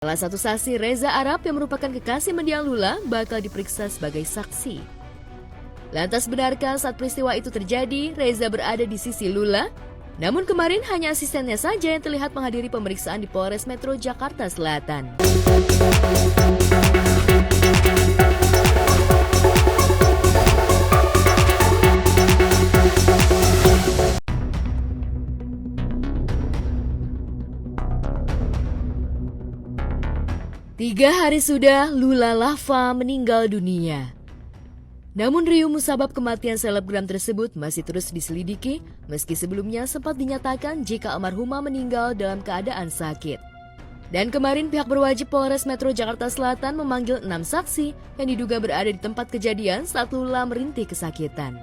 Salah satu saksi Reza Arab yang merupakan kekasih mendiang Lula bakal diperiksa sebagai saksi. Lantas benarkah saat peristiwa itu terjadi, Reza berada di sisi Lula? Namun kemarin hanya asistennya saja yang terlihat menghadiri pemeriksaan di Polres Metro Jakarta Selatan. Tiga hari sudah Lula Lava meninggal dunia. Namun riuh musabab kematian selebgram tersebut masih terus diselidiki, meski sebelumnya sempat dinyatakan jika almarhumah meninggal dalam keadaan sakit. Dan kemarin pihak berwajib Polres Metro Jakarta Selatan memanggil 6 saksi yang diduga berada di tempat kejadian saat Lula merintih kesakitan.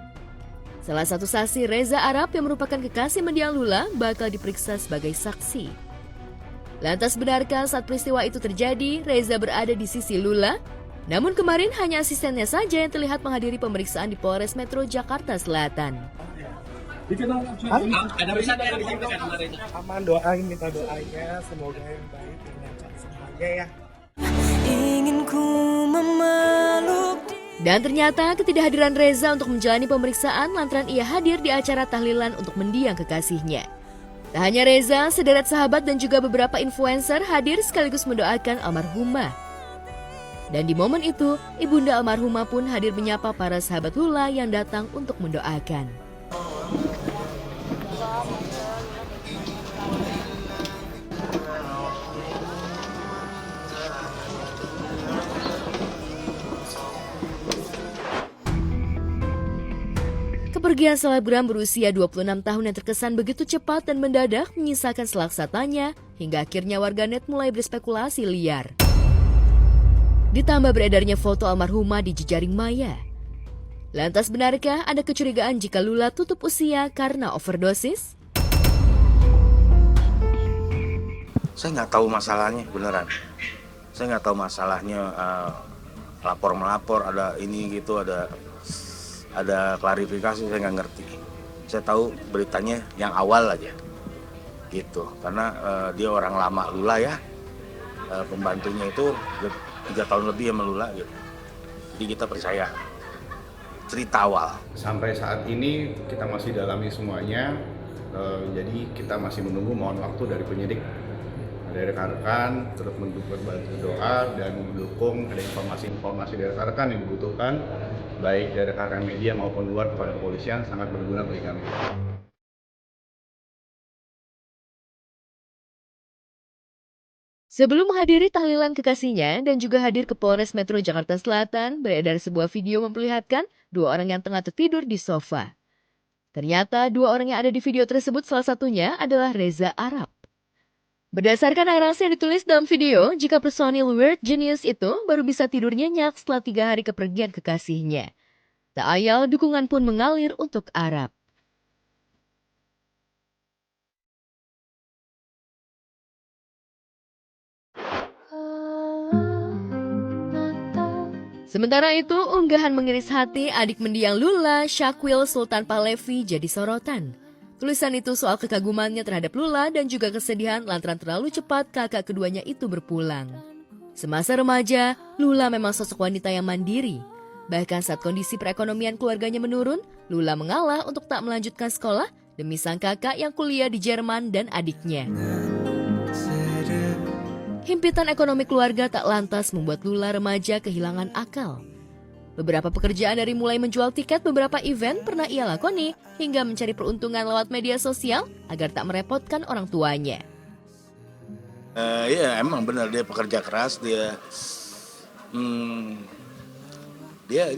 Salah satu saksi Reza Arab yang merupakan kekasih mendiang Lula bakal diperiksa sebagai saksi. Lantas benarkah saat peristiwa itu terjadi, Reza berada di sisi Lula? Namun kemarin hanya asistennya saja yang terlihat menghadiri pemeriksaan di Polres Metro Jakarta Selatan. Ada pesan yang disampaikan sama Reza? Aman, doain, minta doanya, semoga yang baik dan lancar semuanya ya. Ingin ku memeluk. Dan ternyata ketidakhadiran Reza untuk menjalani pemeriksaan lantaran ia hadir di acara tahlilan untuk mendiang kekasihnya. Tak hanya Reza, sederet sahabat dan juga beberapa influencer hadir sekaligus mendoakan almarhumah. Dan di momen itu, ibunda almarhumah pun hadir menyapa para sahabat Lula yang datang untuk mendoakan. Kepergian selebgram berusia 26 tahun yang terkesan begitu cepat dan mendadak menyisakan selaksa tanya, hingga akhirnya warganet mulai berspekulasi liar. Ditambah beredarnya foto almarhumah di jejaring maya. Lantas benarkah ada kecurigaan jika Lula tutup usia karena overdosis? Saya nggak tahu masalahnya beneran. Saya nggak tahu masalahnya lapor-melapor, ada ini gitu, ada klarifikasi, saya nggak ngerti. Saya tahu beritanya yang awal aja gitu, karena dia orang lama Lula ya, pembantunya itu 3 tahun lebih sama Lula gitu. Jadi kita percaya cerita awal. Sampai saat ini kita masih dalami semuanya, jadi kita masih menunggu mohon waktu dari penyidik, dari rekan-rekan, terus membantu doa dan mendukung ada informasi-informasi dari rekan-rekan yang dibutuhkan, baik dari rekan-rekan media maupun luar kepada kepolisian, sangat berguna bagi kami. Sebelum menghadiri tahlilan kekasihnya dan juga hadir ke Polres Metro Jakarta Selatan, beredar sebuah video memperlihatkan 2 orang yang tengah tertidur di sofa. Ternyata 2 orang yang ada di video tersebut salah satunya adalah Reza Arab. Berdasarkan narasi yang ditulis dalam video, jika personil Weird Genius itu baru bisa tidur nyenyak setelah 3 hari kepergian kekasihnya. Tak ayal dukungan pun mengalir untuk Arab. Sementara itu, unggahan mengiris hati adik mendiang Lula, Syakwil Sultan Pahlevi jadi sorotan. Tulisan itu soal kekagumannya terhadap Lula dan juga kesedihan lantaran terlalu cepat kakak keduanya itu berpulang. Semasa remaja, Lula memang sosok wanita yang mandiri. Bahkan saat kondisi perekonomian keluarganya menurun, Lula mengalah untuk tak melanjutkan sekolah demi sang kakak yang kuliah di Jerman dan adiknya. Himpitan ekonomi keluarga tak lantas membuat Lula remaja kehilangan akal. Beberapa pekerjaan dari mulai menjual tiket beberapa event pernah ia lakoni hingga mencari peruntungan lewat media sosial agar tak merepotkan orang tuanya. Ya emang benar, dia pekerja keras, dia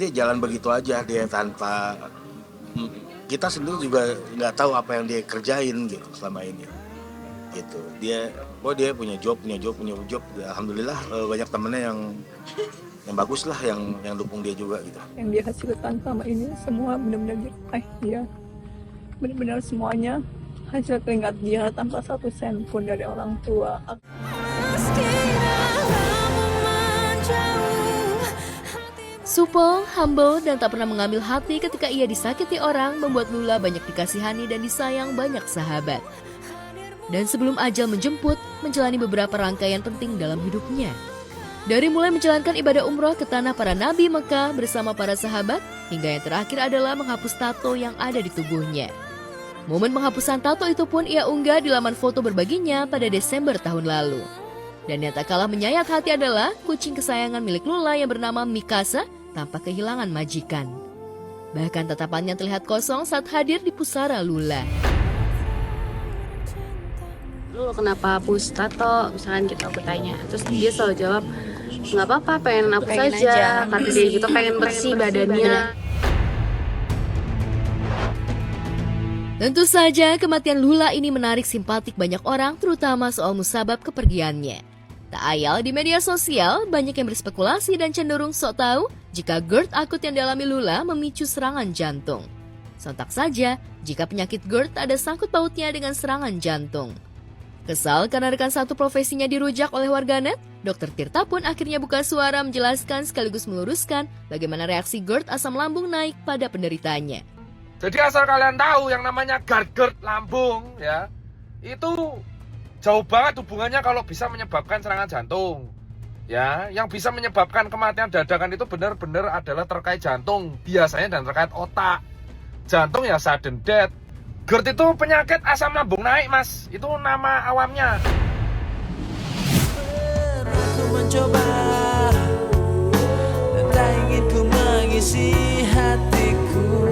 jalan begitu aja, dia tanpa kita sendiri juga nggak tahu apa yang dia kerjain gitu selama ini. Gitu. Dia punya job. Alhamdulillah banyak temennya yang bagus lah, yang dukung dia juga gitu. Yang dia hasilkan selama ini semua benar-benar dia. Benar-benar semuanya hasil keringat dia tanpa 1 sen pun dari orang tua. Supel, humble, dan tak pernah mengambil hati ketika ia disakiti orang membuat Lula banyak dikasihani dan disayang banyak sahabat. dan sebelum ajal menjemput, menjalani beberapa rangkaian penting dalam hidupnya. Dari mulai menjalankan ibadah umroh ke tanah para nabi Mekah bersama para sahabat, hingga yang terakhir adalah menghapus tato yang ada di tubuhnya. Momen penghapusan tato itu pun ia unggah di laman foto berbaginya pada Desember tahun lalu. Dan yang tak kalah menyayat hati adalah kucing kesayangan milik Lula yang bernama Mikasa tanpa kehilangan majikan. Bahkan tatapannya terlihat kosong saat hadir di pusara Lula. Lu kenapa hapus tato? Misalkan gitu aku tanya. Terus dia selalu jawab, nggak apa-apa, pengen hapus aja. Kata dia gitu, pengen bersih badannya. Tentu saja kematian Lula ini menarik simpatik banyak orang, terutama soal musabab kepergiannya. Tak ayal di media sosial, banyak yang berspekulasi dan cenderung sok tahu jika GERD akut yang dialami Lula memicu serangan jantung. Sontak saja, jika penyakit GERD ada sangkut pautnya dengan serangan jantung. Kesal karena rekan satu profesinya dirujak oleh warganet, Dr. Tirta pun akhirnya buka suara menjelaskan sekaligus meluruskan bagaimana reaksi GERD asam lambung naik pada penderitanya. Jadi asal kalian tahu yang namanya GERD lambung ya, itu jauh banget hubungannya kalau bisa menyebabkan serangan jantung. Ya, yang bisa menyebabkan kematian dadakan itu benar-benar adalah terkait jantung, biasanya dan terkait otak. Jantung ya sudden death. GERD itu penyakit asam lambung naik, Mas. Itu nama awamnya. Aku mencoba dan tak ingin ku mengisi hatiku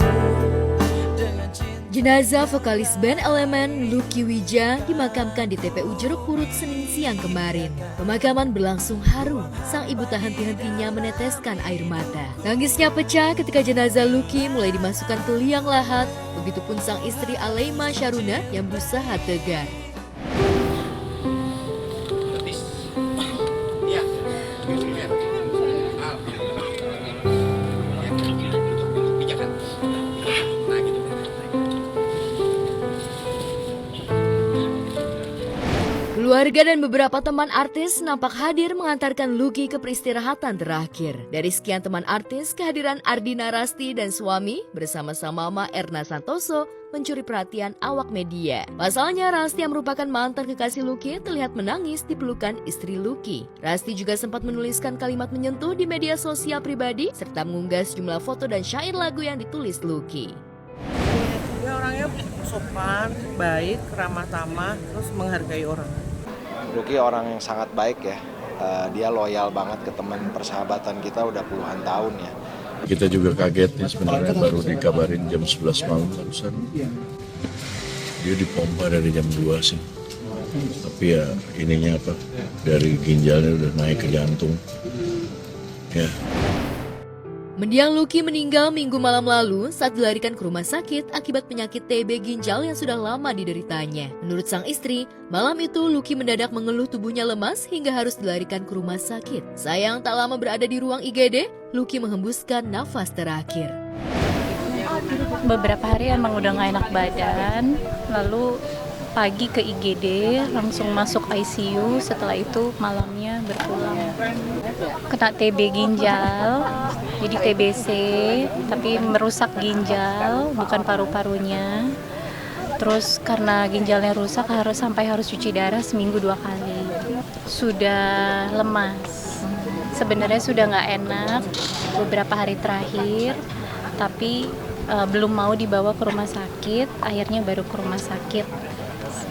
dengan cinta. Jenazah vokalis band Elemen, Lucky Wija, dimakamkan di TPU Jeruk Purut Senin siang kemarin. Pemakaman berlangsung haru, sang ibu tak henti-hentinya meneteskan air mata. Tangisnya pecah ketika jenazah Lucky mulai dimasukkan ke liang lahat, begitupun sang istri Aleima Sharuna yang berusaha tegar. Keluarga dan beberapa teman artis nampak hadir mengantarkan Lucky ke peristirahatan terakhir. Dari sekian teman artis, kehadiran Ardina Rasti dan suami bersama-sama Mama Erna Santoso mencuri perhatian awak media. Pasalnya, Rasti yang merupakan mantan kekasih Lucky terlihat menangis di pelukan istri Lucky. Rasti juga sempat menuliskan kalimat menyentuh di media sosial pribadi serta mengunggah sejumlah foto dan syair lagu yang ditulis Lucky. Dia orangnya sopan, baik, ramah tamah, terus menghargai orang. Lucky orang yang sangat baik ya, dia loyal banget ke teman persahabatan kita udah puluhan tahun ya. Kita juga kaget nih sebenarnya baru dikabarin jam 11 malam barusan. Dia dipompa dari jam 2 sih. Tapi ya ininya apa, dari ginjalnya udah naik ke jantung. Ya. Mendiang Lucky meninggal Minggu malam lalu saat dilarikan ke rumah sakit akibat penyakit TB ginjal yang sudah lama dideritanya. Menurut sang istri, malam itu Lucky mendadak mengeluh tubuhnya lemas hingga harus dilarikan ke rumah sakit. Sayang tak lama berada di ruang IGD, Lucky menghembuskan nafas terakhir. Beberapa hari emang udah gak enak badan, lalu pagi ke IGD, langsung masuk ICU, setelah itu malamnya berpulang. Kena TB ginjal, jadi TBC, tapi merusak ginjal, bukan paru-parunya. Terus karena ginjalnya rusak harus cuci darah seminggu 2 kali. Sudah lemas, sebenarnya sudah nggak enak beberapa hari terakhir, tapi belum mau dibawa ke rumah sakit, akhirnya baru ke rumah sakit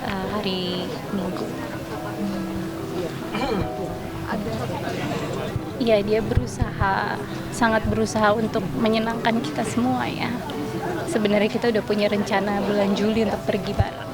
hari Minggu. Iya, dia sangat berusaha untuk menyenangkan kita semua ya. Sebenarnya kita udah punya rencana bulan Juli untuk pergi bareng.